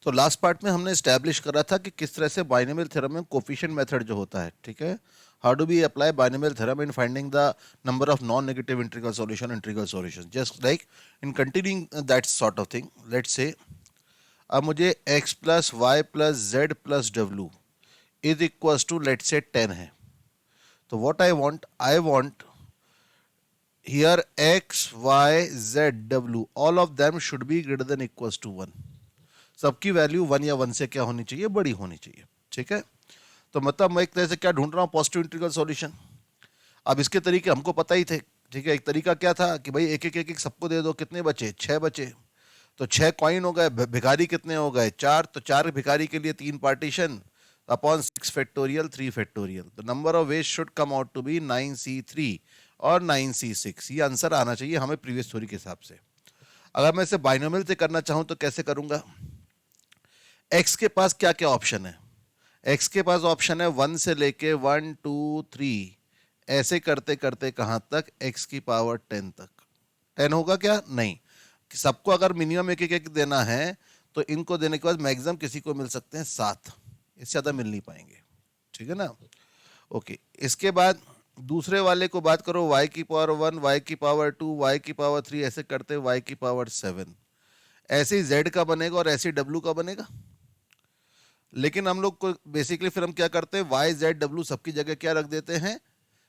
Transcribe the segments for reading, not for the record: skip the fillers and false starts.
तो last part में हमने स्टैब्लिश करा था कि किस तरह से बाइनोमियल थ्योरम में कोफिशिएंट मेथड जो होता है, ठीक है, how do we apply binomial theorem in finding the number of non negative integral solution, just like in continuing that sort of thing. Let's say अब मुझे x plus Y plus Z plus W is equal to let say 10 है। तो what I want here x y z w all of them should be greater than equals to 1। सबकी value 1 या 1 से क्या होनी चाहिए, बड़ी होनी चाहिए, ठीक है। तो मतलब मैं एक तरह से क्या ढूंढ रहा हूँ, पॉजिटिव इंटीग्रल सॉल्यूशन। अब इसके तरीके हमको पता ही थे, ठीक है। एक तरीका क्या था कि भाई एक एक सबको दे दो, कितने बचे, 6 बचे। तो 6 कॉइन हो गए, भिखारी कितने हो गए, 4। तो 4 भिखारी के लिए 3 पार्टीशन अपॉन 6 फैक्टोरियल 3 फैक्टोरियल। तो number of ways should come out to be 9c3 और 9c6। ये आंसर आना चाहिए हमें प्रीवियस थ्योरी के हिसाब से। अगर मैं इसे बाइनोमियल से करना चाहूं तो कैसे करूंगा? x के पास क्या क्या ऑप्शन है? x के पास ऑप्शन है 1 से लेके 1 2 3, ऐसे करते करते कहां तक, x की पावर 10 तक। 10 होगा क्या? नहीं। सबको अगर मिनिमम एक एक देना है तो इनको देने के बाद मैक्सिमम किसी को मिल सकते हैं 7, इससे ज्यादा मिल नहीं पाएंगे, ठीक है ना। ओके, इसके बाद दूसरे वाले को बात करो, y की पावर 1, y की पावर 2, y की पावर 3, ऐसे करते y की पावर 7। ऐसे ही z का बनेगा और ऐसे ही w का बनेगा। लेकिन हम लोग को बेसिकली फिर हम क्या करते हैं, y z w सबकी जगह क्या रख देते हैं,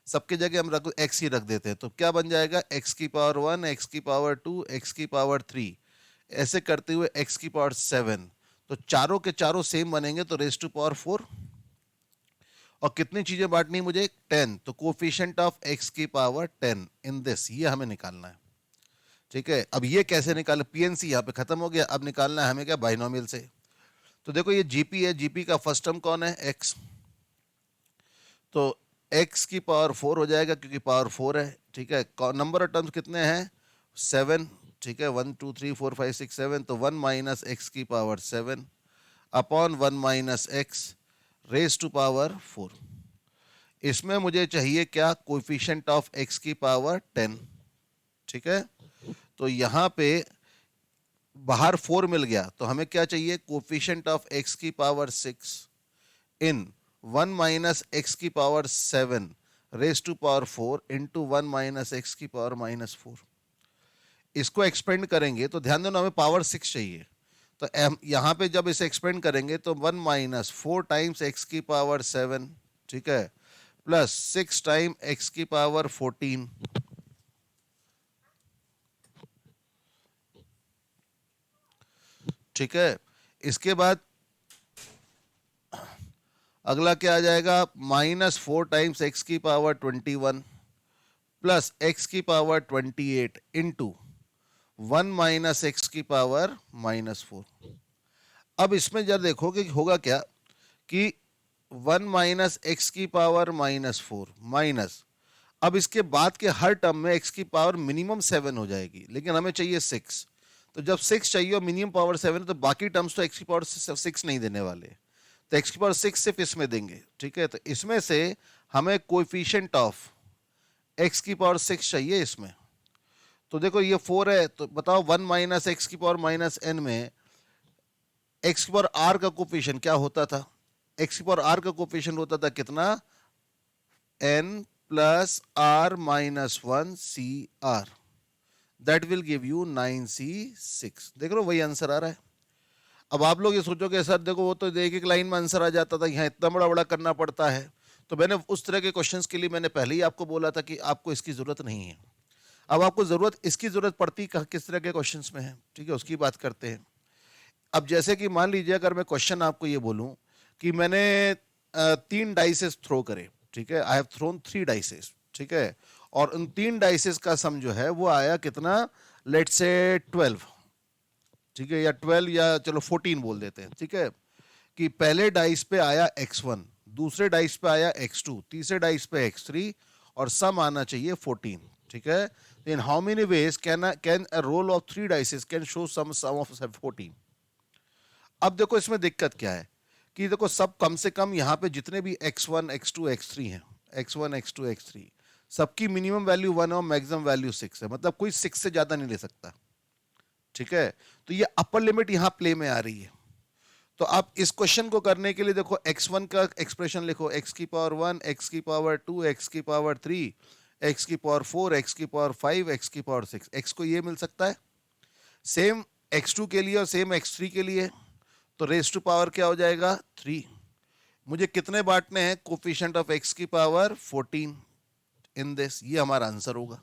सबकी जगह हम x ही रख देते हैं। तो क्या बन जाएगा, x की पावर 1, x की पावर 2, x की पावर 3, ऐसे करते हुए x की पावर 7। तो चारों के चारों सेम बनेंगे, तो रेज टू पावर 4। और कितनी चीजें बांटनी मुझे, 10। तो कोफिशिएंट ऑफ x की पावर 10 इन दिस, ये हमें निकालना है, ठीक है। अब ये कैसे निकाले, पीएनसी यहाँ पे खत्म हो गया, अब निकालना है हमें क्या, बाइनोमियल से। तो देखो ये जीपी है, जीपी का फर्स्ट टर्म कौन है, x। तो x की पावर 4 हो जाएगा क्योंकि पावर 4 है, ठीक है। नंबर ऑफ टर्म्स कितने हैं, 7, ठीक है। 1 2 3 4 5 6 7, तो 1 माइनस एक्स की power 7 upon 1 minus X raise to power 4। इसमें मुझे चाहिए क्या, कोएफिशिएंट ऑफ x की पावर 10, ठीक है। तो यहां पे बाहर 4 मिल गया, तो हमें क्या चाहिए, कोएफिशिएंट ऑफ x की पावर 6 इन 1 माइनस एक्स की power 7 raise to power 4 into 1 minus x की पावर -4। इसको एक्सपेंड करेंगे तो ध्यान देना हमें पावर 6 चाहिए। तो यहां पे जब इसे एक्सपेंड करेंगे तो 1 माइनस 4 टाइम्स एक्स की पावर 7, ठीक है, प्लस 6 टाइम एक्स की पावर 14, ठीक है। इसके बाद अगला क्या आ जाएगा, -4 टाइम्स एक्स की पावर 21 प्लस एक्स की पावर 28 इंटू 1 माइनस एक्स की पावर -4। अब इसमें जब देखोगे होगा क्या कि 1 माइनस एक्स की पावर -4 माइनस, अब इसके बाद के हर टर्म में एक्स की पावर मिनिमम 7 हो जाएगी, लेकिन हमें चाहिए 6। तो जब 6 चाहिए और मिनिमम पावर 7 है तो बाकी टर्म्स तो एक्स की पावर 6 नहीं देने वाले, तो एक्स की पावर 6 सिर्फ इसमें देंगे, ठीक है। तो इसमें से हमें कोएफिशिएंट ऑफ एक्स की पावर 6 चाहिए इसमें। तो देखो ये 4 है, तो बताओ 1 माइनस एक्स की पावर -n में एक्स की पावर r का कोएफिशिएंट क्या होता था, एक्स की पावर r का कोएफिशिएंट होता था कितना, n plus r minus 1 C R, that will give you 9c6। देख लो वही आंसर आ रहा है। अब आप लोग ये सोचोगे सर देखो वो तो एक एक लाइन में आंसर आ जाता था, यहाँ इतना बड़ा बड़ा करना पड़ता है। तो मैंने उस तरह के क्वेश्चंस के लिए मैंने पहले ही आपको बोला था कि आपको इसकी जरूरत नहीं है। अब आपको जरूरत इसकी जरूरत पड़ती किस तरह के क्वेश्चंस में है, ठीक है, उसकी बात करते हैं। अब जैसे कि मान लीजिए अगर मैं क्वेश्चन आपको ये बोलूं कि मैंने 3 डाइसेस थ्रो करे, ठीक है, आई हैव थ्रोन 3 डाइसेस, ठीक है, और उन 3 डाइसेस का सम जो है वो आया कितना, लेट्स से 12, ठीक है, या 12 या चलो 14 बोल देते हैं, ठीक है। कि पहले डाइस पे आया x1, दूसरे डाइस पे आया x2, तीसरे डाइस पे x3, और सम आना चाहिए 14, ठीक है। In how many ways can a roll of 3 dices can show sum of 14। अब देखो इसमें दिक्कत क्या है कि देखो सब कम से कम यहाँ पे जितने भी x1 x2 x3 हैं, x1 x2 x3 सबकी मिनिमम वैल्यू 1 और मैक्सिमम वैल्यू 6 है, मतलब कोई 6 से ज्यादा नहीं ले सकता, ठीक है। तो ये अपर लिमिट यहाँ प्ले में आ रही है। तो आप इस क्वेश्चन को करने के लिए देखो x1 का एक्सप्रेशन लिखो, x की पावर 1, x की पावर 2, x की पावर 3, x की पावर 4, x की पावर 5, x की पावर 6। x को ये मिल सकता है, सेम x2 के लिए और सेम x3 के लिए। तो रेस टू पावर क्या हो जाएगा 3। मुझे कितने बांटने हैं, कोफिशिएंट ऑफ x की पावर 14 इन दिस, ये हमारा आंसर होगा।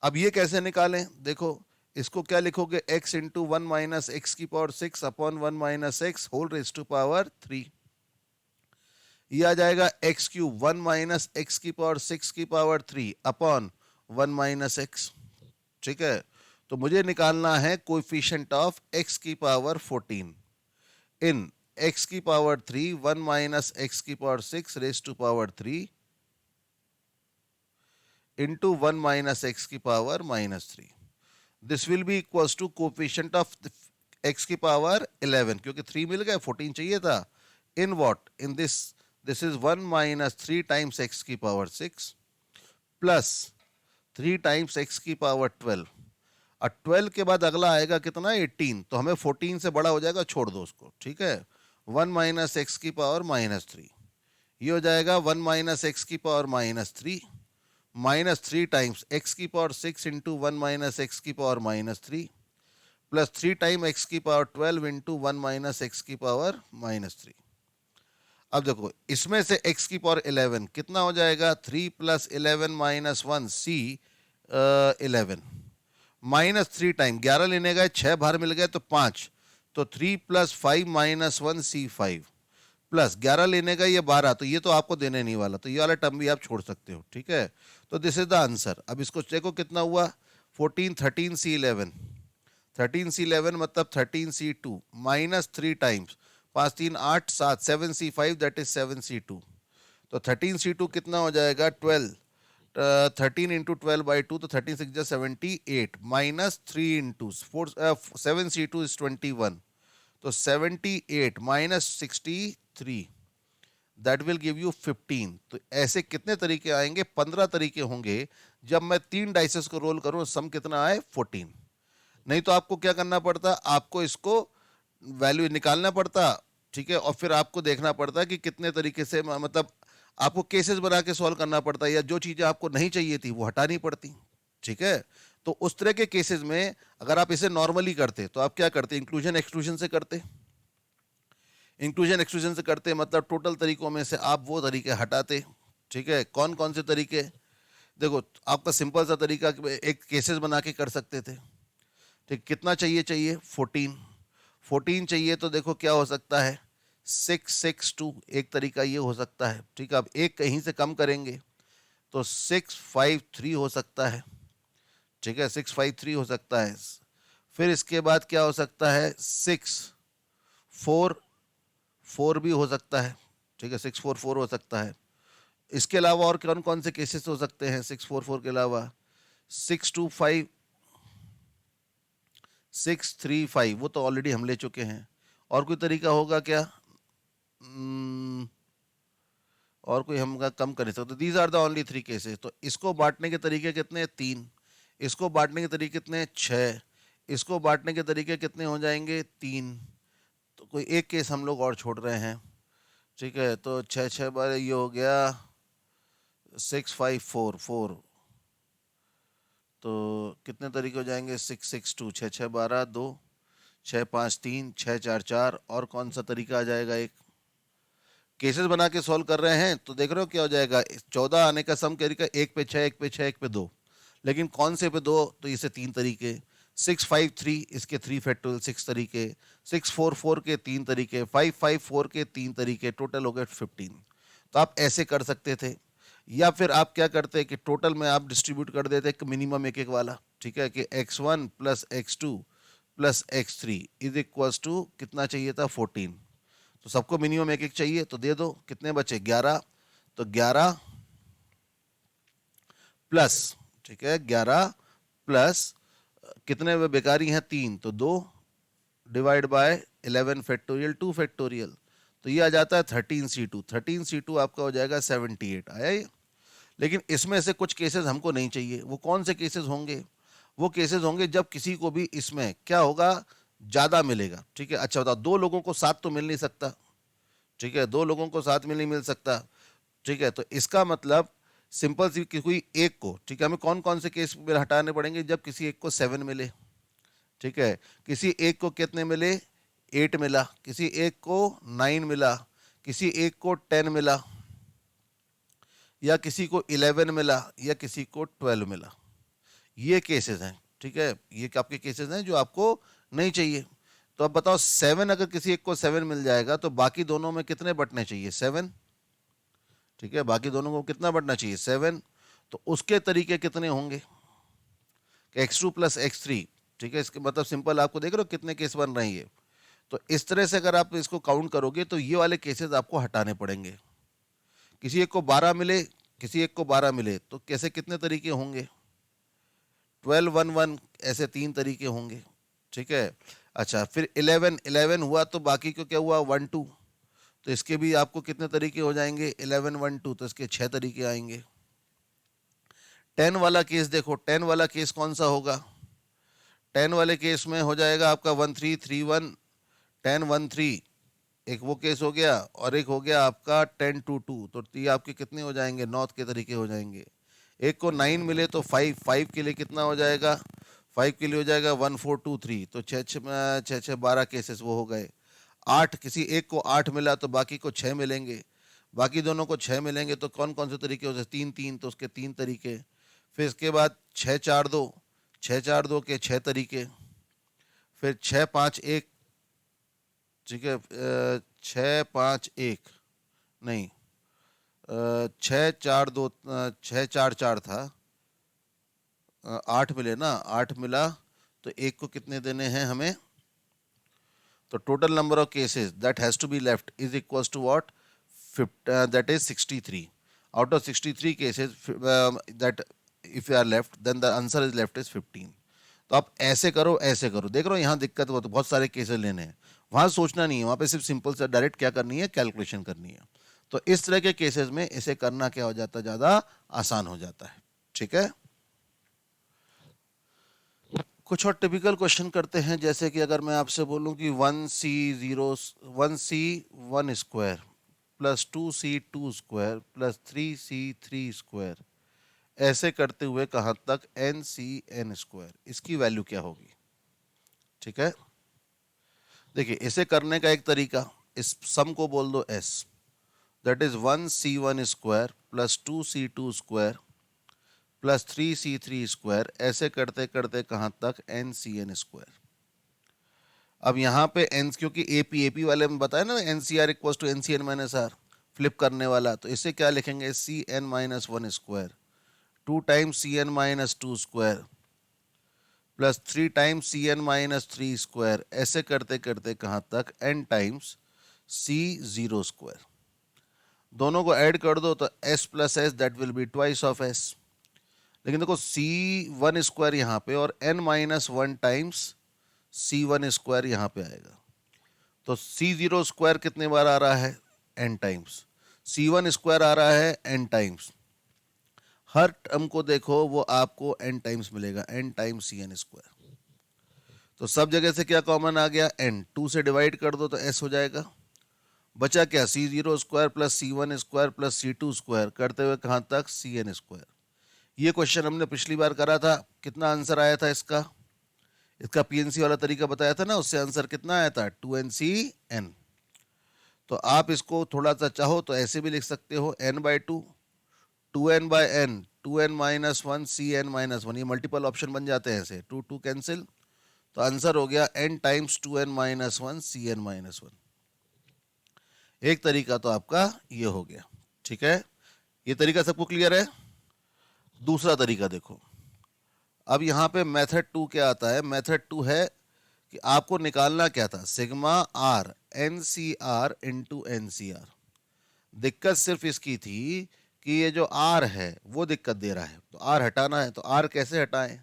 अब ये कैसे निकालें, देखो इसको क्या लिखोगे, x इंटू 1 माइनस एक्स की power 6 upon 1 minus X whole raise to power 3। ये आ जाएगा एक्स क्यूब 1 माइनस एक्स की पावर 6 की पावर 3 अपॉन 1 माइनस एक्स। ठीक है, तो मुझे निकालना है कोएफिशिएंट ऑफ x की पावर 14 इन x की पावर 3 1 माइनस एक्स की power 6 raise to power 3 into 1 minus x की power minus 3। This will be equals to coefficient of x की पावर 11, क्योंकि 3 मिल गए, 14 चाहिए था। In what, in this is 1 minus 3 times x की पावर 6 प्लस 3 टाइम्स x की पावर 12। और 12 के बाद अगला आएगा कितना, 18, तो हमें 14 से बड़ा हो जाएगा, छोड़ दो उसको। ठीक है, 1 माइनस एक्स की पावर माइनस 3, ये हो जाएगा 1 माइनस एक्स की power minus 3 minus 3 times x की पावर 6 इंटू 1 माइनस एक्स की power minus 3 plus 3 time x की पावर 12 इंटू 1 माइनस एक्स की पावर माइनस 3। अब देखो इसमें से x की पावर 11 कितना हो जाएगा, 3 प्लस 11 माइनस 1 सी 11 माइनस 3 टाइम 11 लेने गए, 6 बाहर मिल गए तो 5, तो 3 प्लस 5 माइनस 1 सी 5 प्लस 11 लेने गए ये 12, तो ये तो आपको देने नहीं वाला, तो ये वाला टर्म भी आप छोड़ सकते हो। ठीक है, तो दिस इज द आंसर। अब इसको देखो कितना हुआ, 14 13 सी 11, 13 सी 11 मतलब 13 C 2 minus 3 times 5 3 8 7 7 C 5 that is 7 C 2। तो 13 सी 2 कितना हो जाएगा 12, 13 इंटू 12 बाई 2, तो 13 6 78 माइनस 3 इंटू 7 सी 2 इज 21, तो 78 minus 63 that will give you 15। तो ऐसे कितने तरीके आएंगे, 15 तरीके होंगे। जब मैं 3 डाइसेस को रोल करूं सम कितना आए 14। नहीं तो आपको क्या करना पड़ता, आपको इसको वैल्यू निकालना पड़ता। ठीक है, और फिर आपको देखना पड़ता कि कितने तरीके से, मतलब आपको केसेस बना के सॉल्व करना पड़ता है, या जो चीज़ें आपको नहीं चाहिए थी वो हटानी पड़ती। ठीक है, तो उस तरह के केसेस में अगर आप इसे नॉर्मली करते तो आप क्या करते, इंक्लूजन एक्सक्लूजन से करते। इंक्लूजन एक्सक्लूजन से करते मतलब टोटल तरीकों में से आप वो तरीके हटाते। ठीक है, कौन कौन से तरीके, देखो आपका सिंपल सा तरीका एक केसेस बना के कर सकते थे। ठीक, कितना चाहिए 14, 14 चाहिए तो देखो क्या हो सकता है 6 6 2, एक तरीका ये हो सकता है। ठीक है, अब एक कहीं से कम करेंगे तो 6 5 3 हो सकता है। ठीक है, 6 5 3 हो सकता है। फिर इसके बाद क्या हो सकता है 6 4 4 भी हो सकता है। ठीक है, 6 4 4 हो सकता है। इसके अलावा और कौन कौन से केसेस हो सकते हैं 6 4 4 के अलावा, 6 2 5 6 3 5, वो तो ऑलरेडी हम ले चुके हैं। और कोई तरीका होगा क्या, और कोई हम कम कर सकते, तो these are the only 3 cases. तो इसको बांटने के तरीके कितने, 3, इसको बांटने के तरीके कितने, 6, इसको बांटने के तरीके कितने हो जाएंगे, 3। तो कोई एक केस हम लोग और छोड़ रहे हैं। ठीक है, तो 6 6 बार ये हो गया 6 5 4 4, तो कितने तरीके हो जाएंगे 6 6 2, 6 6 12 2, 6 5 3, 6 4 4, और कौन सा तरीका आ जाएगा, एक केसेस बना के सॉल्व कर रहे हैं तो देख रहे हो क्या हो जाएगा, 14 आने का सम तरीका, एक पे 6 एक पे 6 एक पे 2, लेकिन कौन से पे 2, तो इसे 3 तरीके, 6 5 3 इसके 3 फैक्टोरियल 6 तरीके, 6 4 4 के 3 तरीके, 5 5 4 के 3 तरीके, टोटल हो गए 15। तो आप ऐसे कर सकते थे, या फिर आप क्या करते कि टोटल में आप डिस्ट्रीब्यूट कर देते एक मिनिमम एक एक वाला। ठीक है, कि x1 plus x2 plus x3 is equals to कितना चाहिए था 14, तो सबको मिनिमम एक एक चाहिए तो दे दो, कितने बचे 11, तो 11 प्लस, ठीक है 11 प्लस कितने वे बेकारी हैं 3, तो 2 डिवाइड बाय 11 फैक्टोरियल 2 फैक्टोरियल, तो ये आ जाता है 13c2, 13c2 आपका हो जाएगा 78, आया ये। लेकिन इसमें से कुछ केसेस हमको नहीं चाहिए, वो कौन से केसेस होंगे, वो केसेस होंगे जब किसी को भी इसमें क्या होगा, ज़्यादा मिलेगा, ठीक है। अच्छा बताओ, दो लोगों को साथ तो मिल नहीं सकता, ठीक है, दो लोगों को साथ में नहीं मिल सकता, ठीक है। तो इसका मतलब सिंपल सी कि कोई एक को, ठीक है, हमें कौन कौन से केस में हटाने पड़ेंगे, जब किसी एक को 7 मिले, ठीक है, किसी एक को कितने मिले, 8 मिला, किसी एक को 9 मिला, किसी एक को 10 मिला, या किसी को 11 मिला, या किसी को 12 मिला। ये केसेस हैं, ठीक है, ये आपके केसेस हैं जो आपको नहीं चाहिए। तो अब बताओ, 7 अगर किसी एक को 7 मिल जाएगा तो बाकी दोनों में कितने बटने चाहिए, 7, ठीक है, बाकी दोनों को कितना बढ़ना चाहिए, 7। तो उसके तरीके कितने होंगे, x2 प्लस x3, ठीक है, इसके मतलब सिंपल, आपको देख रहे हो कितने केस बन रहे हैं ये। तो इस तरह से अगर आप इसको काउंट करोगे तो ये वाले केसेस आपको हटाने पड़ेंगे। किसी एक को 12 मिले, किसी एक को 12 मिले, तो कैसे कितने तरीके होंगे, 12 1 1, ऐसे 3 तरीके होंगे, ठीक है। अच्छा, फिर 11 11 हुआ तो बाकी को क्या हुआ, 1 2, तो इसके भी आपको कितने तरीके हो जाएंगे, 11 1 2, तो इसके 6 तरीके आएंगे। 10 वाला केस देखो, 10 वाला केस कौन सा होगा, 10 वाले केस में हो जाएगा आपका 1 3 3 1, 10 1 3, एक वो केस हो गया, और एक हो गया आपका 10 2 2, तो ये आपके कितने हो जाएंगे, 9 के तरीके हो जाएंगे। एक को 9 मिले तो 5 5 के लिए कितना हो जाएगा, 5 के लिए हो जाएगा 1 4 2 3, तो 6 6 6 12 केसेस वो हो गए। 8, किसी एक को 8 मिला तो बाकी को 6 मिलेंगे, बाकी दोनों को 6 मिलेंगे, तो कौन कौन से तरीके हो सकते, 3 3, तो उसके 3 तरीके। फिर इसके बाद 6 4 2, 6 4 2 के 6 तरीके। फिर 6 5 1, ठीक है, 6 5 1 नहीं, 6 4 2, 6 4 4 था, 8 मिले ना, 8 मिला, तो एक को कितने देने हैं हमें, तो total number of cases that has to be left is equals to what, that is 63। Out of 63 cases that if you are left, then the answer is left is 15। तो आप ऐसे करो, ऐसे करो, देख रहे हो यहाँ दिक्कत हो, तो बहुत सारे केसेस लेने हैं, वहाँ सोचना नहीं है, वहाँ पे सिर्फ सिंपल से डायरेक्ट क्या करनी है, कैलकुलेशन करनी है। तो इस तरह के केसेस में इसे करना क्या हो जाता है, ज़्यादा आसान हो जाता है, ठीक है। कुछ और टिपिकल क्वेश्चन करते हैं, जैसे कि अगर मैं आपसे बोलूं कि 1c0 1 square plus 2c2 square plus 3c3 square, ऐसे करते हुए कहाँ तक n स्क्वायर, इसकी वैल्यू क्या होगी, ठीक है। देखिए, इसे करने का एक तरीका, इस सम को बोल दो s, that is 1c1 square plus 2c2 square plus 3c3 square, ऐसे करते करते कहाँ तक n स्क्वायर। अब यहाँ पे एन, क्योंकि एपी वाले में बताया ना, N C R equal to N C N minus R, flip करने वाला, तो इसे क्या लिखेंगे, C N minus 1 square 2 times C N minus 2 square plus 3 times C N minus 3 square, ऐसे करते करते कहाँ तक, N times C zero square. दोनों को ऐड कर दो तो S plus S, that will be twice of S. लेकिन देखो, सी वन स्क्वायर यहाँ पे और N minus 1 times C one square यहाँ पे आएगा, तो सी जीरो स्क्वायर कितने बार आ रहा है, N times, C one square आ रहा है एन टाइम्स, हर टर्म को देखो वो आपको एन टाइम्स मिलेगा, N times C N square. तो सब जगह से क्या कॉमन आ गया, एन, 2 से डिवाइड कर दो तो एस हो जाएगा, बचा क्या, C zero square plus C one square plus C two square, करते हुए कहाँ तक, सी एन स्क्वायर। ये क्वेश्चन हमने पिछली बार करा था, कितना आंसर आया था इसका, इसका पीएनसी वाला तरीका बताया था ना, उससे आंसर कितना आया था, 2nCn। तो आप इसको थोड़ा सा चाहो तो ऐसे भी लिख सकते हो, n/2, 2n/n, 2n minus 1 Cn-1, ये मल्टीपल ऑप्शन बन जाते हैं ऐसे, 2 2 कैंसिल, तो आंसर हो गया n times 2n minus 1 Cn-1। एक तरीका तो आपका ये हो गया, ठीक है, ये तरीका सबको क्लियर है। दूसरा तरीका देखो, अब यहाँ पे मेथड 2 क्या आता है, मेथड 2 है कि आपको निकालना क्या था, sigma R N C R into N C R. दिक्कत सिर्फ इसकी थी कि ये जो आर है वो दिक्कत दे रहा है, तो आर हटाना है, तो आर कैसे हटाएं,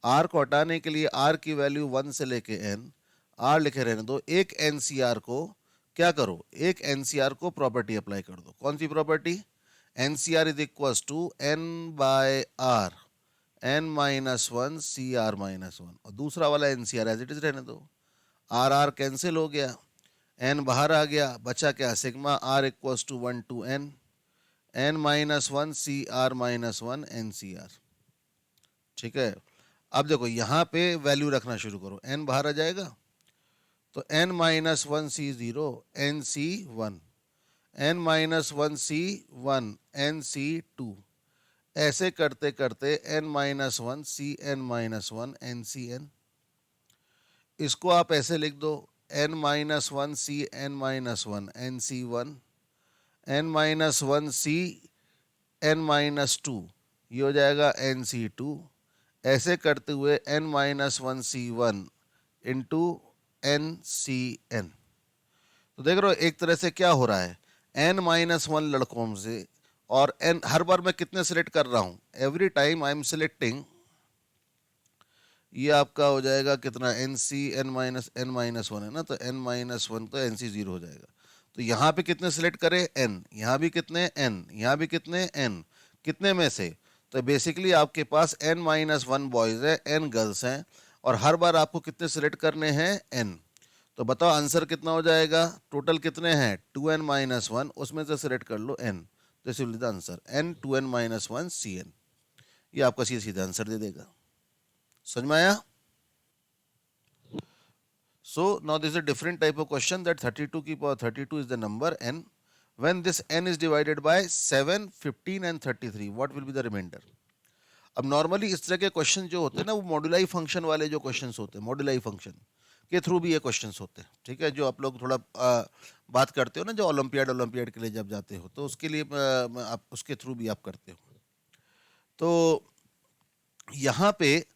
आर को हटाने के लिए आर की वैल्यू 1 से लेके एन, आर लिखे रहने दो, एक एन सी आर को क्या करो, एक एन सी आर को प्रॉपर्टी अप्लाई कर दो, कौन सी property, N C R is equal to N by R, N minus 1 C R minus 1, और दूसरा वाला N C R as it is रहने दो, आर आर कैंसिल हो गया, एन बाहर आ गया, बचा क्या, sigma R equals to 1 to N, N minus one C R minus one N C R. ठीक है, अब देखो यहाँ पे वैल्यू रखना शुरू करो, एन बाहर आ जाएगा तो N minus one C zero N C one, N minus one C one N C two, ऐसे करते करते N minus one C N minus one N C N. इसको आप ऐसे लिख दो, N minus one C N minus one N C one, N minus one C N minus two, ये हो जाएगा एन सी टू, ऐसे करते हुए N minus one C one into N C N. तो देख रहे हो एक तरह से क्या हो रहा है, एन माइनस वन लड़कों से, और एन हर बार मैं कितने सिलेक्ट कर रहा हूं, every time I am selecting, ये आपका हो जाएगा कितना, N C N minus one है ना, तो एन माइनस वन तो एन सी जीरो हो जाएगा। तो यहाँ पे कितने सिलेक्ट करें, एन, यहाँ भी कितने एन, यहाँ भी कितने एन, कितने में से, तो बेसिकली आपके पास एन माइनस वन बॉयज है, एन गर्ल्स हैं, और हर बार आपको कितने सिलेक्ट करने हैं, एन। तो बताओ आंसर कितना हो जाएगा, टोटल कितने हैं, टू एन माइनस वन, उसमें से सिलेक्ट कर लो N, this will be the answer, N two N minus one C N. ये आपका सीधा सीधा आंसर दे देगा। समझ में आया? So now this is a different type of question, that 32 की power 32 is the number n. When this n is divided by 7, 15 and 33, what will be the remainder? अब नॉर्मली इस तरह के क्वेश्चन जो होते हैं ना, वो मॉड्यूलाई फंक्शन वाले जो क्वेश्चंस होते हैं, मॉड्यूलाई फंक्शन के थ्रू भी ये क्वेश्चंस होते हैं। ठीक है, जो आप लोग थोड़ा बात करते हो ना, जो ओलंपियाड के लिए जब जाते हो तो उसके लिए आप उसके थ्रू भी आप करते हो। तो यहाँ पे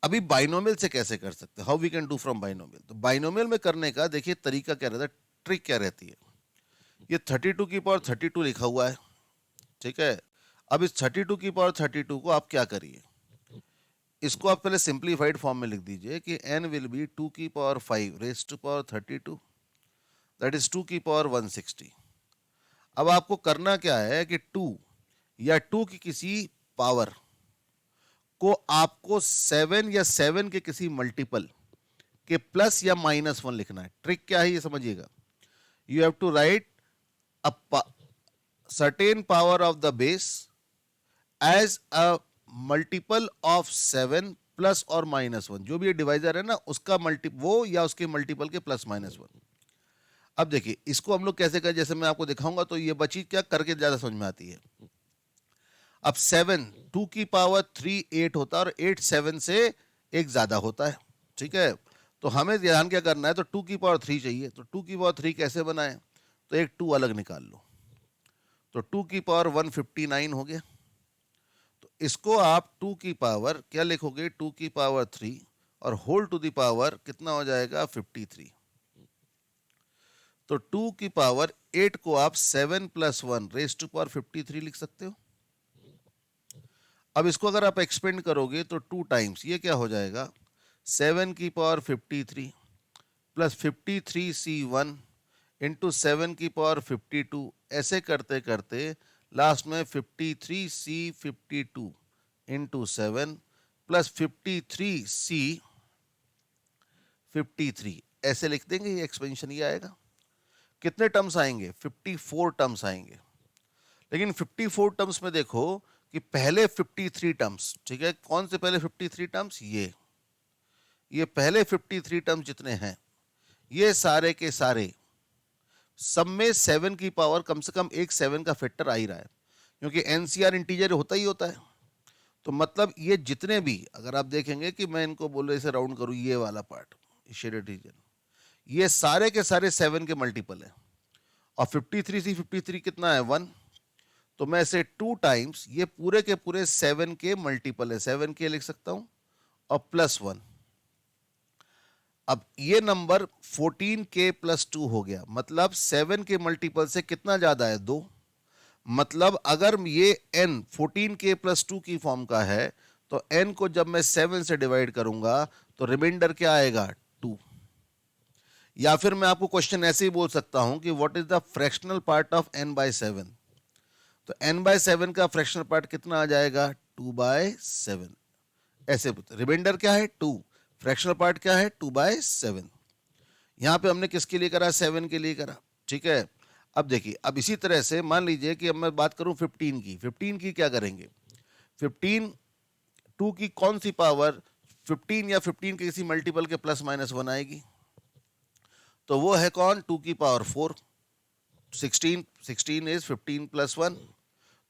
अभी बाइनोमियल से कैसे कर सकते हैं, how we can do from binomial. तो बाइनोमियल में करने का देखिए तरीका क्या रहता है, ट्रिक क्या रहती है। ये 32 की पावर 32 लिखा हुआ है, ठीक है। अब इस 32 की पावर 32 को आप क्या करिए, इसको आप पहले सिंप्लीफाइड फॉर्म में लिख दीजिए कि n विल बी 2 की power 5 raise to power 32, that is 2 की पावर 160। अब आपको करना क्या है कि 2 या 2 की किसी पावर को आपको 7 या 7 के किसी मल्टीपल के प्लस या माइनस वन लिखना है। ट्रिक क्या है ये समझिएगा, you have to write a certain power of the base as a multiple of 7 plus और माइनस वन, जो भी ये डिवाइजर है ना उसका वो या उसके मल्टीपल के प्लस माइनस वन। अब देखिए इसको हम लोग कैसे करें, जैसे मैं आपको दिखाऊंगा तो ये बची क्या करके ज्यादा समझ में आती है। अब 7 2 की पावर 3 8 होता है, और 8 7 से एक ज्यादा होता है। ठीक है, तो हमें ध्यान क्या करना है, तो 2 की पावर 3 चाहिए, तो 2 की पावर 3 कैसे बनाए, तो एक 2 अलग निकाल लो, तो 2 की पावर 159 हो गया। तो इसको आप 2 की पावर क्या लिखोगे, 2 की पावर 3 और होल टू द पावर कितना हो जाएगा 53। तो 2 की पावर 8 को आप 7 प्लस 1 रेज टू पावर 53 लिख सकते हो। अब इसको अगर आप एक्सपेंड करोगे तो 2 टाइम्स ये क्या हो जाएगा, 7 की पावर 53 प्लस 53c1 इंटू 7 की पावर 52, ऐसे करते करते लास्ट में 53c52 इंटू 7 प्लस 53c53, ऐसे लिख देंगे, ये एक्सपेंशन ये आएगा। कितने टर्म्स आएंगे, 54 टर्म्स आएंगे। लेकिन 54 टर्म्स में देखो कि पहले 53 टर्म्स, ठीक है, कौन से पहले 53 टर्म्स, ये पहले 53 टर्म्स जितने हैं ये सारे के सारे सब में 7 की पावर कम से कम एक 7 का फैक्टर आ ही रहा है, क्योंकि एनसीआर इंटीजर होता ही होता है। तो मतलब ये जितने भी, अगर आप देखेंगे कि मैं इनको बोलो इसे राउंड करूं, ये वाला पार्ट शेडेड रीजन, ये सारे के सारे 7 के मल्टीपल है, और 53 से 53 कितना है 1, तो मैं इसे 2 टाइम्स ये पूरे के पूरे 7 के मल्टीपल है, 7 के लिख सकता हूं और प्लस 1। अब ये नंबर 14 के प्लस 2 हो गया, मतलब 7 के मल्टीपल से कितना ज्यादा है 2। मतलब अगर ये n 14 के प्लस 2 की फॉर्म का है तो n को जब मैं 7 से डिवाइड करूंगा तो रिमाइंडर क्या आएगा 2। या फिर मैं आपको क्वेश्चन ऐसे ही बोल सकता हूं कि what is the fractional part of n by 7, तो n बाय 7 का फ्रैक्शनल पार्ट कितना आ जाएगा 2 बाय 7। ऐसे रिमाइंडर क्या है 2, फ्रैक्शनल पार्ट क्या है 2 बाय 7। यहाँ पे हमने किसके लिए करा, 7 के लिए करा, ठीक है। अब देखिए, अब इसी तरह से मान लीजिए कि अब मैं बात करूं 15 की, 15 की क्या करेंगे, 15 2 की कौन सी पावर 15 या 15 के किसी मल्टीपल के प्लस माइनस 1 आएगी, तो वो है कौन, 2 की पावर 4, 16, 16 इज 15 प्लस 1,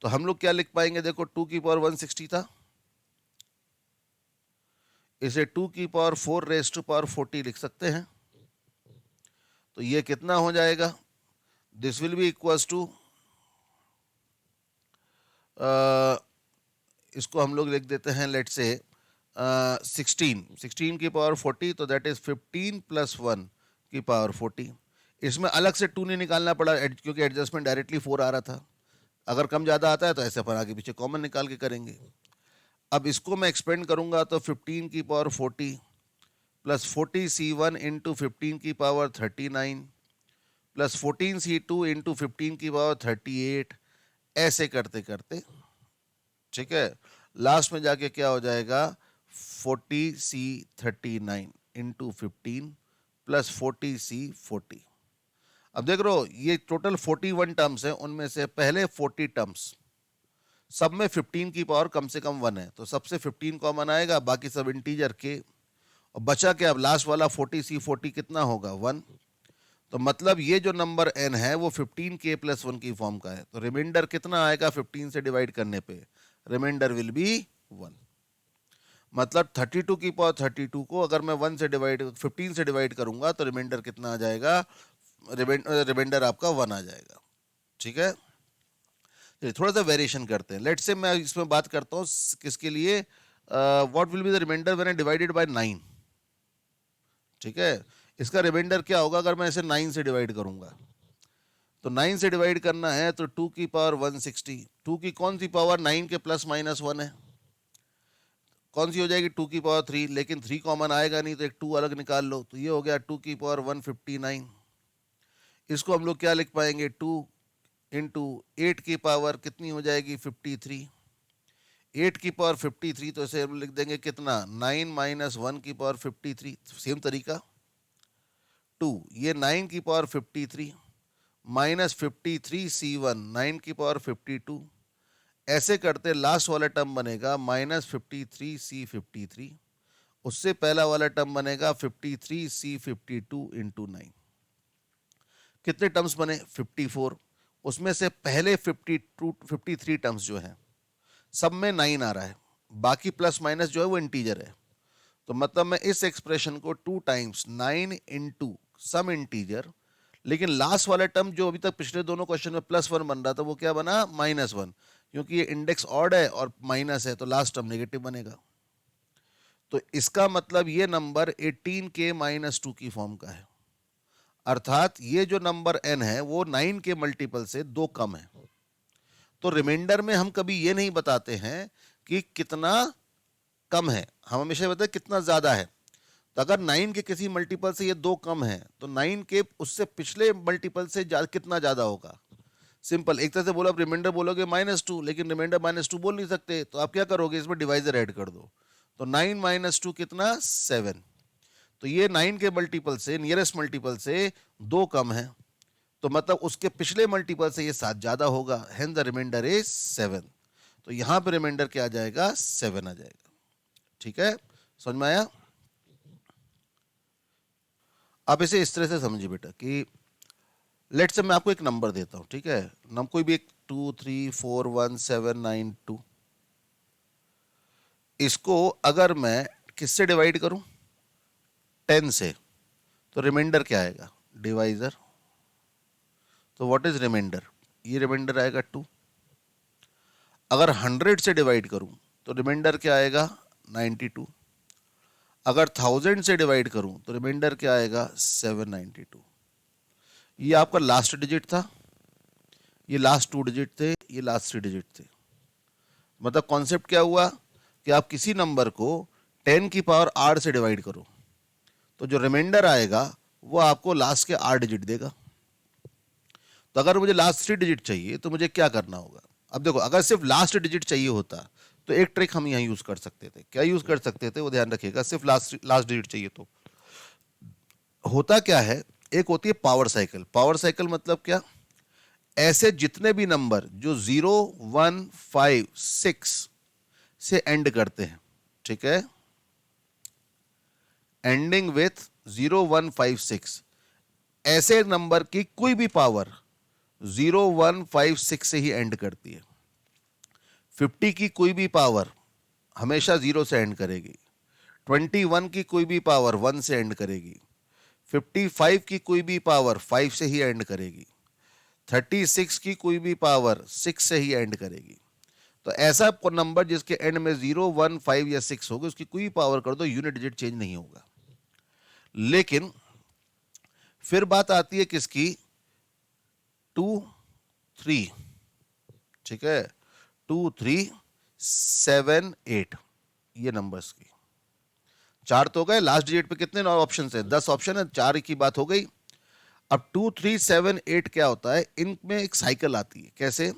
तो हम लोग क्या लिख पाएंगे, देखो 2 की पावर 160 था, इसे 2 की पावर 4 रेज टू पावर 40 लिख सकते हैं, तो ये कितना हो जाएगा, this will be equals to, इसको हम लोग लिख देते हैं लेट से 16 की पावर 40, तो दैट इज 15 प्लस 1 की पावर 40। इसमें अलग से 2 नहीं निकालना पड़ा क्योंकि एडजस्टमेंट डायरेक्टली 4 आ रहा था, अगर कम ज़्यादा आता है तो ऐसे अपन आगे पीछे कॉमन निकाल के करेंगे। अब इसको मैं एक्सपेंड करूंगा तो 15 की पावर 40 प्लस 40c1 इंटू 15 की पावर 39 प्लस 14c2 इंटू 15 की पावर 38, ऐसे करते करते, ठीक है, लास्ट में जाके क्या हो जाएगा 40c39 इंटू 15 प्लस 40c40। अब देख रहे हो ये टोटल 41 टर्म्स हैं, उनमें से पहले 40 टर्म्स सब में 15 की पावर कम से कम 1 है, तो सबसे 15 कॉमन आएगा, बाकी सब इंटीजर के, और बचा क्या, अब लास्ट वाला 40c40 कितना होगा 1, तो मतलब ये जो नंबर n है वो 15 k प्लस 1 की फॉर्म का है, तो रिमाइंडर कितना आएगा 15 से डिवाइड करने पे, रिमाइंडर विल बी 1, मतलब 32 की पावर 32 को अगर मैं 1 से डिवाइड 15 से डिवाइड करूंगा तो रिमाइंडर कितना आ जाएगा, रिमाइंडर आपका 1 आ जाएगा, ठीक है। थोड़ा सा वेरिएशन करते हैं, लेट से मैं इसमें बात करता हूँ किसके लिए, what will be the reminder when I divided by 9, ठीक है, इसका रिमाइंडर क्या होगा अगर मैं इसे 9 से डिवाइड करूंगा, तो 9 से डिवाइड करना है तो 2 की पावर 160, 2 की कौन सी पावर 9 के प्लस माइनस 1 है, कौन सी हो जाएगी 2 की पावर 3, लेकिन 3 कॉमन आएगा नहीं तो एक 2 अलग निकाल लो, तो ये हो गया 2 की पावर 159, इसको हम लोग क्या लिख पाएंगे 2 इंटू 8 की पावर कितनी हो जाएगी 53, 8 की पावर 53, तो इसे हम लिख देंगे कितना 9 माइनस 1 की पावर 53, सेम तरीका 2, ये 9 की पावर 53 माइनस 53c1 9 की पावर 52, ऐसे करते लास्ट वाला टर्म बनेगा माइनस 53c53, उससे पहला वाला टर्म बनेगा 53c52 इंटू 9, कितने टर्म्स बने 54, उसमें से पहले 53 टर्म्स जो हैं सब में 9 आ रहा है, बाकी प्लस माइनस जो है वो इंटीजर है, तो मतलब मैं इस एक्सप्रेशन को 2 टाइम्स 9 इंटू सम इंटीजर, लेकिन लास्ट वाला टर्म जो अभी तक पिछले दोनों क्वेश्चन में +1 बन रहा था वो क्या बना -1, क्योंकि ये इंडेक्स ऑड है और माइनस है तो लास्ट टर्म नेगेटिव बनेगा, तो इसका मतलब ये नंबर 18k -2 की फॉर्म का है, अर्थात ये जो नंबर n है वो 9 के मल्टीपल से 2 कम है, तो रिमाइंडर में हम कभी ये नहीं बताते हैं कि कितना कम है, हम हमेशा बताते हैं कितना ज्यादा है, तो अगर 9 के किसी मल्टीपल से ये 2 कम है तो 9 के उससे पिछले मल्टीपल से कितना ज्यादा होगा, सिंपल, एक तरह से बोलो आप रिमाइंडर बोलोगे -2, लेकिन रिमाइंडर -2 बोल नहीं सकते, तो आप क्या करोगे इसमें डिवाइजर ऐड कर दो, तो 9 माइनस 2 कितना 7, तो ये 9 के मल्टीपल से नियरेस्ट मल्टीपल से 2 कम है, तो मतलब उसके पिछले मल्टीपल से ये 7 ज्यादा होगा, हेंस द रिमाइंडर इज 7, तो यहां पे रिमाइंडर क्या आ जाएगा 7 आ जाएगा, ठीक है, समझ में आया। आप इसे इस तरह से समझिए बेटा कि लेट से मैं आपको एक नंबर देता हूं, ठीक है, नंबर कोई भी एक 2 3 4 1 7 9 2, इसको अगर मैं किससे डिवाइड करूं 10 से, तो रिमाइंडर क्या आएगा डिवाइजर, तो व्हाट इज रिमाइंडर, ये रिमाइंडर आएगा 2, अगर 100 से डिवाइड करूं तो रिमाइंडर क्या आएगा 92, अगर 1000 से डिवाइड करूं तो रिमाइंडर क्या आएगा 792, ये आपका लास्ट डिजिट था, ये लास्ट 2 डिजिट थे, ये लास्ट 3 डिजिट थे, मतलब कॉन्सेप्ट क्या हुआ कि आप किसी नंबर को 10 की पावर 8 से डिवाइड करो तो जो रिमाइंडर आएगा वो आपको लास्ट के 8 डिजिट देगा, तो अगर मुझे लास्ट 3 डिजिट चाहिए तो मुझे क्या करना होगा, अब देखो अगर सिर्फ लास्ट डिजिट चाहिए होता तो एक ट्रिक हम यहाँ यूज कर सकते थे, क्या यूज कर सकते थे वो ध्यान रखिएगा, सिर्फ लास्ट डिजिट चाहिए तो होता क्या है, एक होती है पावर साइकिल। पावर साइकिल मतलब क्या, ऐसे जितने भी नंबर जो 0, 1, 5, 6 से एंड करते हैं, ठीक है, एंडिंग विथ 0, 1, 5, 6, ऐसे नंबर की कोई भी पावर 0, 1, 5, 6 से ही एंड करती है। 50 की कोई भी पावर हमेशा 0 से एंड करेगी। 21 की कोई भी पावर 1 से एंड करेगी। 55 की कोई भी पावर 5 से ही एंड करेगी। 36 की कोई भी पावर 6 से ही एंड करेगी। तो ऐसा नंबर जिसके एंड में 0, 1, 5 या 6 होगा, उसकी कोई पावर कर दो, यूनिट डिजिट चेंज नहीं होगा। लेकिन फिर बात आती है किसकी, 2, 3, ठीक है, 2, 3, 7, 8, ये नंबर्स की। 4 तो गए, लास्ट डिजिट पे कितने ऑप्शन है, 10 ऑप्शन है, 4 की बात हो गई। अब 2, 3, 7, 8 क्या होता है, इनमें एक साइकिल आती है। कैसे,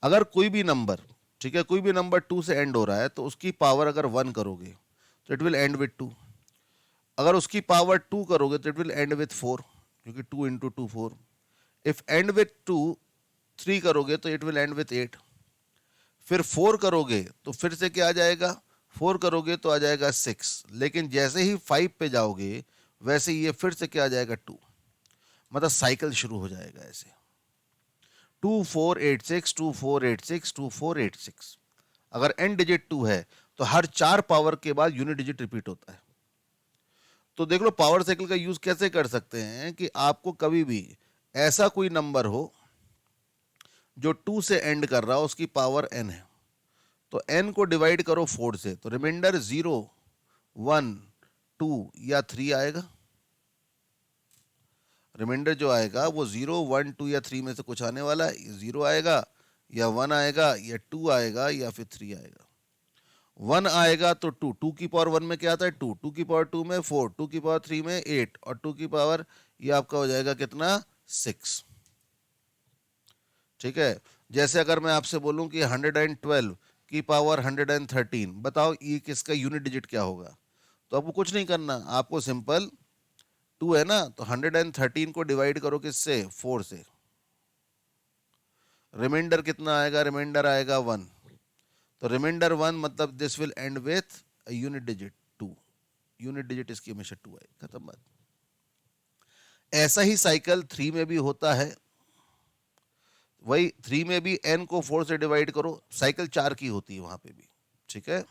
अगर कोई भी नंबर, ठीक है, कोई भी नंबर 2 से एंड हो रहा है तो उसकी पावर अगर 1 करोगे तो इट विल एंड विथ 2। अगर उसकी पावर 2 करोगे तो इट विल एंड विथ 4, क्योंकि 2 इंटू 2 4। इफ एंड विथ 2 3 करोगे तो इट विल एंड विथ 8। फिर 4 करोगे तो फिर से क्या आ जाएगा, 4 करोगे तो आ जाएगा 6। लेकिन जैसे ही 5 पे जाओगे वैसे ही ये फिर से क्या आ जाएगा, 2। मतलब साइकिल शुरू हो जाएगा ऐसे, 2 4 8 6, 2 4 8 6, 2 4 8 6। अगर एंड डिजिट 2 है तो हर 4 पावर के बाद यूनिट डिजिट रिपीट होता है। तो देख लो पावर साइकिल का यूज कैसे कर सकते हैं कि आपको कभी भी ऐसा कोई नंबर हो जो 2 से एंड कर रहा हो, उसकी पावर n है, तो n को डिवाइड करो 4 से, तो रिमाइंडर 0, 1, 2 या 3 आएगा। रिमाइंडर जो आएगा वो 0, 1, 2 या 3 में से कुछ आने वाला है। 0 आएगा या 1 आएगा या 2 आएगा या फिर 3 आएगा। 1 आएगा तो 2, 2 की पावर 1 में क्या आता है, 2, 2 की पावर 2 में 4, 2 की पावर 3 में 8, और 2 की पावर ये आपका हो जाएगा कितना, 6। ठीक है, जैसे अगर मैं आपसे बोलूं कि 112 की पावर 113, बताओ ये किसका यूनिट डिजिट क्या होगा। तो आपको कुछ नहीं करना, आपको सिंपल 2 है ना, तो 113 को डिवाइड करो किससे, 4 से। रिमाइंडर कितना आएगा, रिमाइंडर आएगा 1। तो रिमाइंडर 1 मतलब this will and with unit digit 2। Unit digit इसकी हमेशा 2 आए, खत्म बात। ऐसा ही साइकिल 3 में भी होता है। वही 3 में भी n को 4 से डिवाइड करो, साइकिल 4 की होती है वहां पे भी, ठीक है।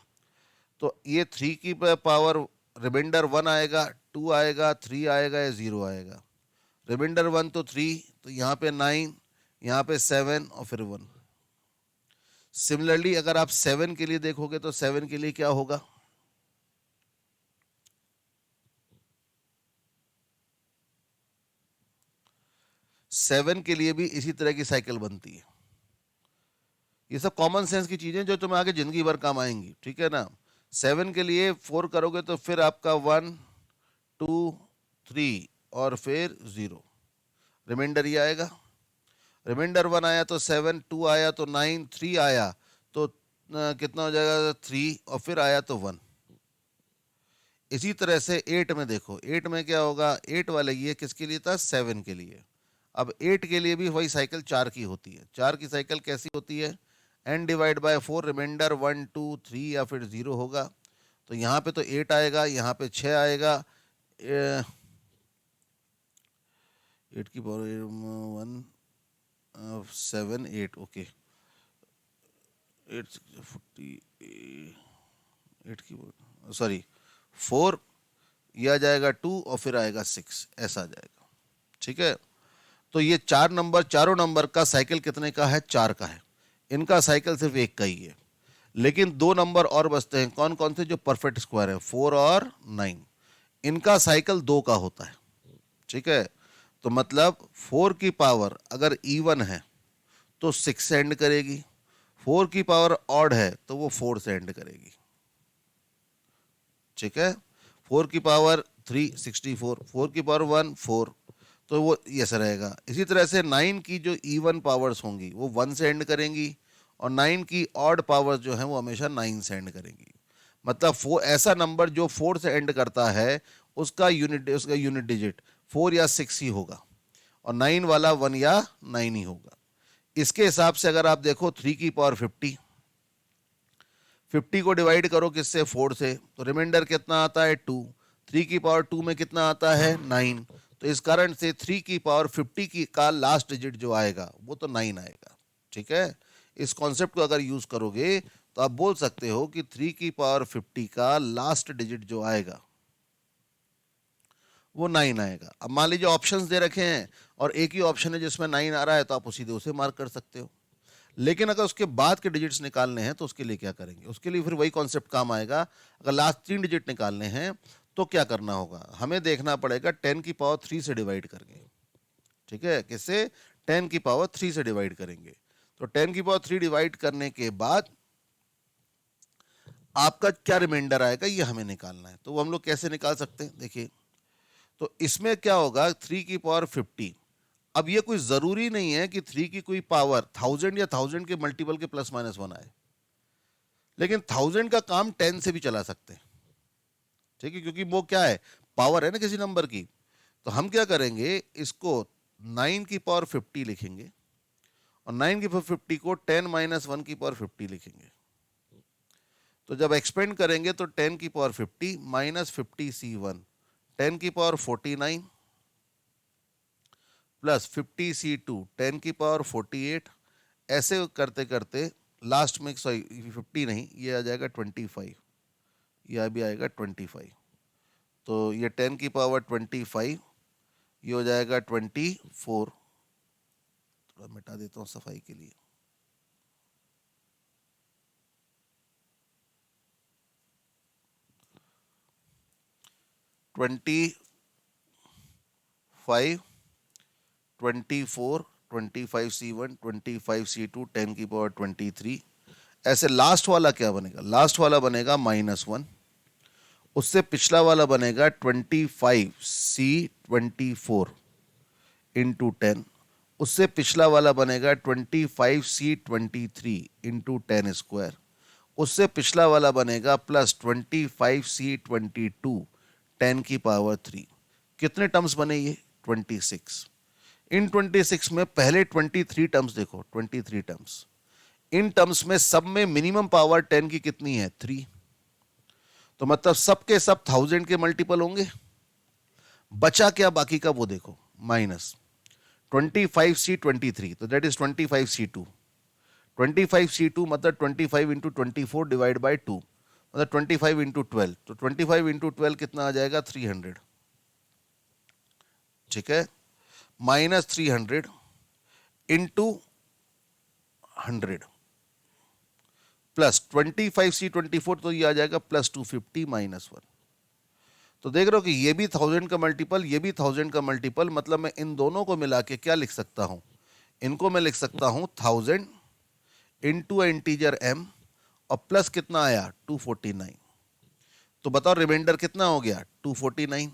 तो ये 3 की पावर रिमाइंडर 1 आएगा, 2 आएगा, 3 आएगा या 0 आएगा। रिमाइंडर 1 तो 3, तो यहाँ पे 9, यहाँ पे 7 और फिर 1। सिमिलरली अगर आप 7 के लिए देखोगे तो 7 के लिए क्या होगा, सेवन के लिए भी इसी तरह की साइकिल बनती है। ये सब कॉमन सेंस की चीजें जो तुम्हें आगे जिंदगी भर काम आएंगी, ठीक है ना। 7 के लिए 4 करोगे तो फिर आपका 1, 2, 3 और फिर 0, रिमाइंडर ये आएगा। रिमाइंडर 1 आया तो 7, 2 आया तो 9, 3 आया तो कितना हो जाएगा, 3 और फिर आया तो 1। इसी तरह से 8 में देखो, 8 में क्या होगा, 8 वाले ये किसके लिए था, 7 के लिए। अब 8 के लिए भी वही साइकिल 4 की होती है। 4 की साइकिल कैसी होती है, n डिवाइड बाय 4, रिमाइंडर 1, 2, 3 या फिर 0 होगा। तो यहाँ पे तो 8 आएगा, यहाँ पे 6 आएगा, 8 की पावर 1, 7, 8, ओके, 8 40, 8 की सॉरी 4, ये आ जाएगा 2 और फिर आएगा 6, ऐसा आ जाएगा, ठीक है। तो ये 4 नंबर, चारों नंबर का साइकिल कितने का है, 4 का है। इनका साइकिल सिर्फ एक का ही है। लेकिन 2 नंबर और बचते हैं, कौन कौन से, जो परफेक्ट स्क्वायर है, 4 और 9। इनका साइकिल 2 का होता है, ठीक है। तो मतलब 4 की पावर अगर इवन है तो 6 से एंड करेगी, 4 की पावर ऑड है तो वो 4 से एंड करेगी, ठीक है। 4 की पावर 3 64, 4 की पावर 1 4, तो वो ऐसा रहेगा। इसी तरह से 9 की जो इवन पावर्स होंगी वो 1 से एंड करेंगी, और 9 की ऑड पावर्स जो हैं वो हमेशा 9 से एंड करेंगी। मतलब ऐसा नंबर जो 4 से एंड करता है उसका यूनिट डिजिट 4 या 6 ही होगा, और 9 वाला 1 या 9 ही होगा। इसके हिसाब से अगर आप देखो 3 की पावर 50 को डिवाइड करो किससे, 4 से, तो रिमाइंडर कितना आता है 2। 3 की पावर 2 में कितना आता है 9। तो इस कारण से 3 की पावर 50 की का लास्ट डिजिट जो आएगा वो तो 9 आएगा। ठीक है, इस कॉन्सेप्ट को अगर यूज करोगे तो आप बोल सकते हो कि 3 की पावर 50 का लास्ट डिजिट जो आएगा वो 9 आएगा। अब मान लीजिए ऑप्शंस दे रखे हैं और एक ही ऑप्शन है जिसमें 9 आ रहा है, तो आप सीधे उसे मार्क कर सकते हो। लेकिन अगर उसके बाद के डिजिट्स निकालने हैं तो उसके लिए क्या करेंगे, उसके लिए फिर वही कॉन्सेप्ट काम आएगा। अगर लास्ट 3 डिजिट निकालने हैं तो क्या करना होगा, हमें देखना पड़ेगा 10 की पावर 3 से डिवाइड करके। ठीक है, किससे, 10 की पावर 3 से डिवाइड करेंगे। तो 10 की पावर 3 डिवाइड करने के बाद आपका क्या रिमाइंडर आएगा ये हमें निकालना है। तो वो हम लोग कैसे निकाल सकते हैं, देखिए। तो इसमें क्या होगा, 3 की पावर 50। अब ये कोई जरूरी नहीं है कि 3 की कोई पावर 1000 या 1000 के मल्टीपल के प्लस माइनस 1 आए, लेकिन 1000 का काम 10 से भी चला सकते हैं। ठीक है, क्योंकि वो क्या है, पावर है ना किसी नंबर की। तो हम क्या करेंगे, इसको 9 की पावर 50 लिखेंगे और 9 की पावर 50 को 10 माइनस 1 की पावर 50 लिखेंगे। तो जब एक्सपेंड करेंगे तो 10 की पावर 50 माइनस 50c1, 10 की पावर 49 प्लस 50c2, 10 की पावर 48। ऐसे करते करते लास्ट में 50 नहीं, ये आ जाएगा 25, ये भी आएगा 25। तो ये 10 की पावर 25, ये हो जाएगा 24। थोड़ा मिटा देता हूँ सफाई के लिए। ट्वेंटी 5, 24, 25c1, 25c2, 10 की पावर 23। ऐसे लास्ट वाला क्या बनेगा, लास्ट वाला बनेगा -1। उससे पिछला वाला बनेगा 25c24 इंटू 10। उससे पिछला वाला बनेगा 25c23 इंटू 10 स्क्वायर। उससे पिछला वाला बनेगा प्लस 25c22 10 की पावर 3। कितने टर्म्स बने ये, 26। इन 26 में पहले 23 टर्म्स देखो, 23 टर्म्स। इन टर्म्स में सब में मिनिमम पावर 10 की कितनी है, 3। तो मतलब सब के सब 1000 के मल्टीपल होंगे। बचा क्या बाकी का वो देखो, माइनस 25c23, तो दैट इज 25c2। 25c2 मतलब 25 इंटू 24 डिवाइड बाई 2, मतलब 25 इंटू 12। तो 25 इंटू 12 कितना आ जाएगा, 300। ठीक है, माइनस 300 इंटू 100 प्लस 25c24, तो ये आ जाएगा प्लस 250 -1। तो देख रहे हो कि ये भी 1000 का मल्टीपल, ये भी 1000 का मल्टीपल, मतलब मैं इन दोनों को मिला के क्या लिख सकता हूं, इनको मैं लिख सकता हूं 1000 इंटू इंटीजर m और प्लस कितना आया 249। तो बताओ रिमाइंडर कितना हो गया 249।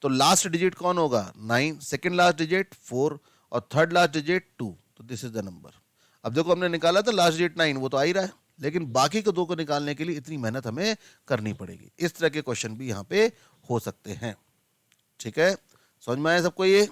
तो लास्ट डिजिट कौन होगा 9, सेकेंड लास्ट डिजिट 4 और थर्ड लास्ट डिजिट 2। तो दिस इज द नंबर। अब देखो हमने निकाला था लास्ट डिजिट 9, वो तो आ ही रहा है, लेकिन बाकी के दो को निकालने के लिए इतनी मेहनत हमें करनी पड़ेगी। इस तरह के क्वेश्चन भी यहाँ पे हो सकते हैं। ठीक है, समझ में आया सबको ये।